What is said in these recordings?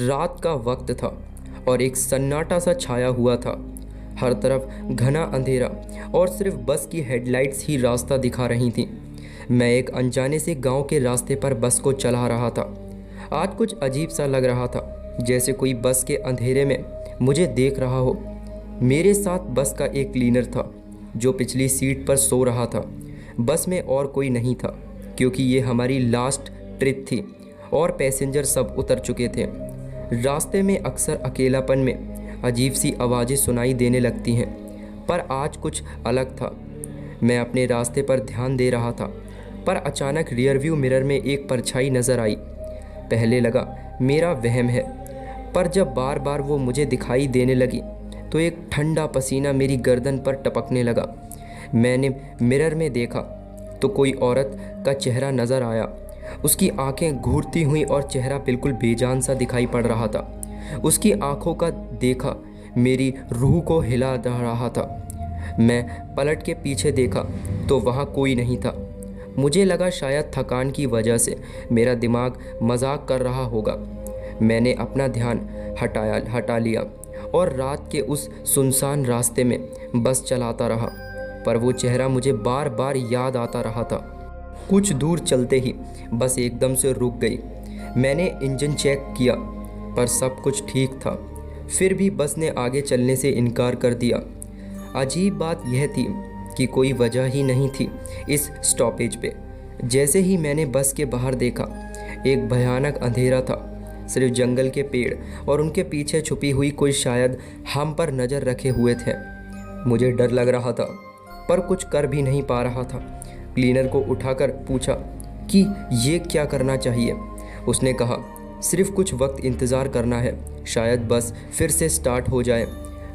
रात का वक्त था और एक सन्नाटा सा छाया हुआ था। हर तरफ घना अंधेरा और सिर्फ बस की हेडलाइट्स ही रास्ता दिखा रही थीं। मैं एक अनजाने से गांव के रास्ते पर बस को चला रहा था। आज कुछ अजीब सा लग रहा था, जैसे कोई बस के अंधेरे में मुझे देख रहा हो। मेरे साथ बस का एक क्लीनर था जो पिछली सीट पर सो रहा था। बस में और कोई नहीं था क्योंकि ये हमारी लास्ट ट्रिप थी और पैसेंजर सब उतर चुके थे। रास्ते में अक्सर अकेलापन में अजीब सी आवाज़ें सुनाई देने लगती हैं, पर आज कुछ अलग था। मैं अपने रास्ते पर ध्यान दे रहा था, पर अचानक रियरव्यू मिरर में एक परछाई नज़र आई। पहले लगा मेरा वहम है, पर जब बार बार वो मुझे दिखाई देने लगी तो एक ठंडा पसीना मेरी गर्दन पर टपकने लगा। मैंने मिरर में देखा तो कोई औरत का चेहरा नज़र आया। उसकी आंखें घूरती हुई और चेहरा बिल्कुल बेजान सा दिखाई पड़ रहा था। उसकी आंखों का देखा मेरी रूह को हिला रहा था। मैं पलट के पीछे देखा तो वहाँ कोई नहीं था। मुझे लगा शायद थकान की वजह से मेरा दिमाग मजाक कर रहा होगा। मैंने अपना ध्यान हटा लिया और रात के उस सुनसान रास्ते में बस चलाता रहा, पर वो चेहरा मुझे बार बार याद आता रहा था। कुछ दूर चलते ही बस एकदम से रुक गई। मैंने इंजन चेक किया पर सब कुछ ठीक था। फिर भी बस ने आगे चलने से इनकार कर दिया। अजीब बात यह थी कि कोई वजह ही नहीं थी इस स्टॉपेज पे। जैसे ही मैंने बस के बाहर देखा, एक भयानक अंधेरा था। सिर्फ जंगल के पेड़ और उनके पीछे छुपी हुई कोई शायद हम पर नज़र रखे हुए थे। मुझे डर लग रहा था पर कुछ कर भी नहीं पा रहा था। क्लीनर को उठाकर पूछा कि ये क्या करना चाहिए। उसने कहा सिर्फ कुछ वक्त इंतज़ार करना है, शायद बस फिर से स्टार्ट हो जाए।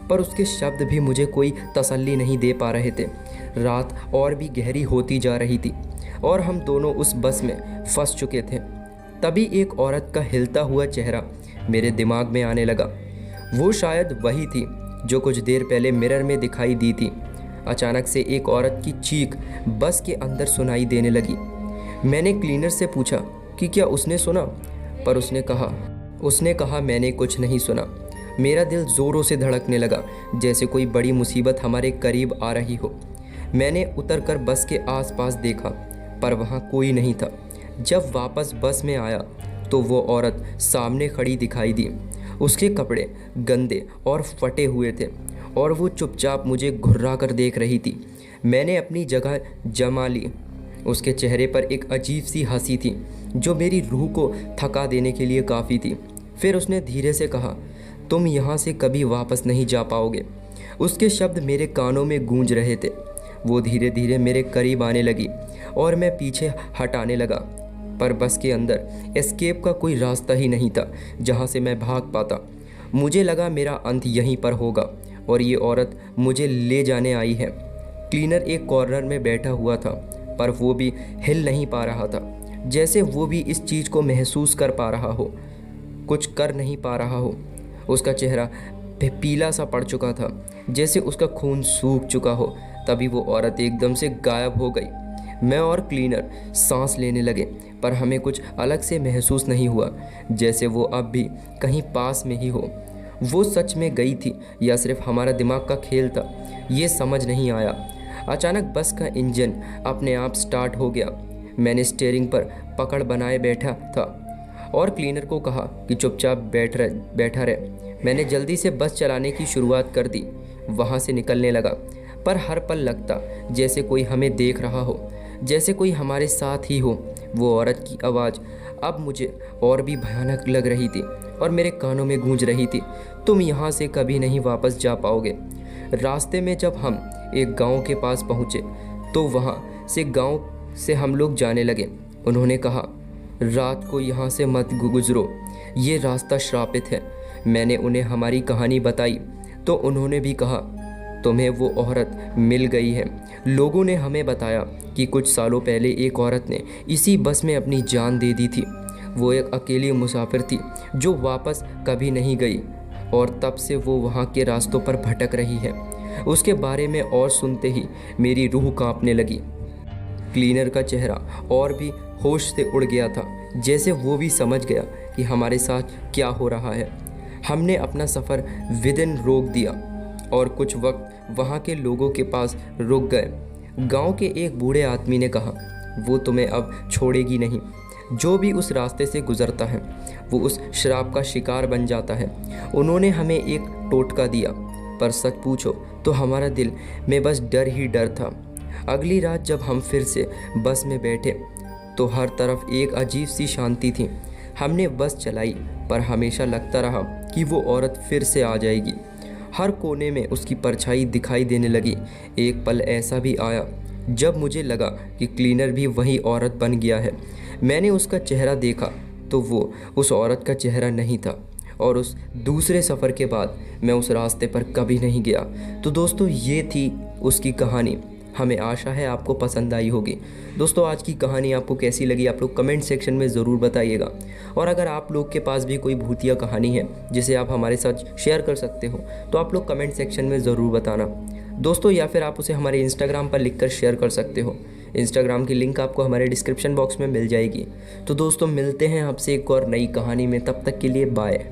पर उसके शब्द भी मुझे कोई तसल्ली नहीं दे पा रहे थे। रात और भी गहरी होती जा रही थी और हम दोनों उस बस में फंस चुके थे। तभी एक औरत का हिलता हुआ चेहरा मेरे दिमाग में आने लगा। वो शायद वही थी जो कुछ देर पहले मिरर में दिखाई दी थी। अचानक से एक औरत की चीख बस के अंदर सुनाई देने लगी। मैंने क्लीनर से पूछा कि क्या उसने सुना, पर उसने कहा मैंने कुछ नहीं सुना। मेरा दिल ज़ोरों से धड़कने लगा, जैसे कोई बड़ी मुसीबत हमारे करीब आ रही हो। मैंने उतरकर बस के आसपास देखा, पर वहाँ कोई नहीं था। जब वापस बस में आया तो वो औरत सामने खड़ी दिखाई दी। उसके कपड़े गंदे और फटे हुए थे और वो चुपचाप मुझे घुर्रा कर देख रही थी। मैंने अपनी जगह जमा ली। उसके चेहरे पर एक अजीब सी हंसी थी जो मेरी रूह को थका देने के लिए काफ़ी थी। फिर उसने धीरे से कहा, तुम यहाँ से कभी वापस नहीं जा पाओगे। उसके शब्द मेरे कानों में गूंज रहे थे। वो धीरे धीरे मेरे करीब आने लगी और मैं पीछे हटाने लगा, पर बस के अंदर एस्केप का कोई रास्ता ही नहीं था जहाँ से मैं भाग पाता। मुझे लगा मेरा अंत यहीं पर होगा और ये औरत मुझे ले जाने आई है। क्लीनर एक कॉर्नर में बैठा हुआ था, पर वो भी हिल नहीं पा रहा था, जैसे वो भी इस चीज़ को महसूस कर पा रहा हो, कुछ कर नहीं पा रहा हो। उसका चेहरा पीला सा पड़ चुका था, जैसे उसका खून सूख चुका हो। तभी वो औरत एकदम से गायब हो गई। मैं और क्लीनर सांस लेने लगे, पर हमें कुछ अलग से महसूस नहीं हुआ, जैसे वो अब भी कहीं पास में ही हो। वो सच में गई थी या सिर्फ हमारा दिमाग का खेल था, ये समझ नहीं आया। अचानक बस का इंजन अपने आप स्टार्ट हो गया। मैंने स्टीयरिंग पर पकड़ बनाए बैठा था और क्लीनर को कहा कि चुपचाप बैठा रहे। मैंने जल्दी से बस चलाने की शुरुआत कर दी। वहाँ से निकलने लगा, पर हर पल लगता जैसे कोई हमें देख रहा हो, जैसे कोई हमारे साथ ही हो। वो औरत की आवाज़ अब मुझे और भी भयानक लग रही थी और मेरे कानों में गूंज रही थी, तुम यहाँ से कभी नहीं वापस जा पाओगे। रास्ते में जब हम एक गांव के पास पहुँचे तो वहाँ से गांव से हम लोग जाने लगे। उन्होंने कहा, रात को यहाँ से मत गुजरो, ये रास्ता श्रापित है। मैंने उन्हें हमारी कहानी बताई तो उन्होंने भी कहा, तुम्हें वो औरत मिल गई है। लोगों ने हमें बताया कि कुछ सालों पहले एक औरत ने इसी बस में अपनी जान दे दी थी। वो एक अकेली मुसाफिर थी जो वापस कभी नहीं गई और तब से वो वहाँ के रास्तों पर भटक रही है। उसके बारे में और सुनते ही मेरी रूह कांपने लगी। क्लीनर का चेहरा और भी होश से उड़ गया था, जैसे वो भी समझ गया कि हमारे साथ क्या हो रहा है। हमने अपना सफ़र विदिन रोक दिया और कुछ वक्त वहाँ के लोगों के पास रुक गए। गांव के एक बूढ़े आदमी ने कहा, वो तुम्हें अब छोड़ेगी नहीं। जो भी उस रास्ते से गुजरता है वो उस शराब का शिकार बन जाता है। उन्होंने हमें एक टोटका दिया, पर सच पूछो तो हमारा दिल में बस डर ही डर था। अगली रात जब हम फिर से बस में बैठे तो हर तरफ एक अजीब सी शांति थी। हमने बस चलाई पर हमेशा लगता रहा कि वो औरत फिर से आ जाएगी। हर कोने में उसकी परछाई दिखाई देने लगी। एक पल ऐसा भी आया जब मुझे लगा कि क्लीनर भी वही औरत बन गया है। मैंने उसका चेहरा देखा तो वो उस औरत का चेहरा नहीं था और उस दूसरे सफ़र के बाद मैं उस रास्ते पर कभी नहीं गया। तो दोस्तों ये थी उसकी कहानी। हमें आशा है आपको पसंद आई होगी। दोस्तों आज की कहानी आपको कैसी लगी आप लोग कमेंट सेक्शन में ज़रूर बताइएगा। और अगर आप लोग के पास भी कोई भूतिया कहानी है जिसे आप हमारे साथ शेयर कर सकते हो तो आप लोग कमेंट सेक्शन में ज़रूर बताना दोस्तों, या फिर आप उसे हमारे इंस्टाग्राम पर लिखकर शेयर कर सकते हो। इंस्टाग्राम की लिंक आपको हमारे डिस्क्रिप्शन बॉक्स में मिल जाएगी। तो दोस्तों मिलते हैं आपसे एक और नई कहानी में, तब तक के लिए बाय।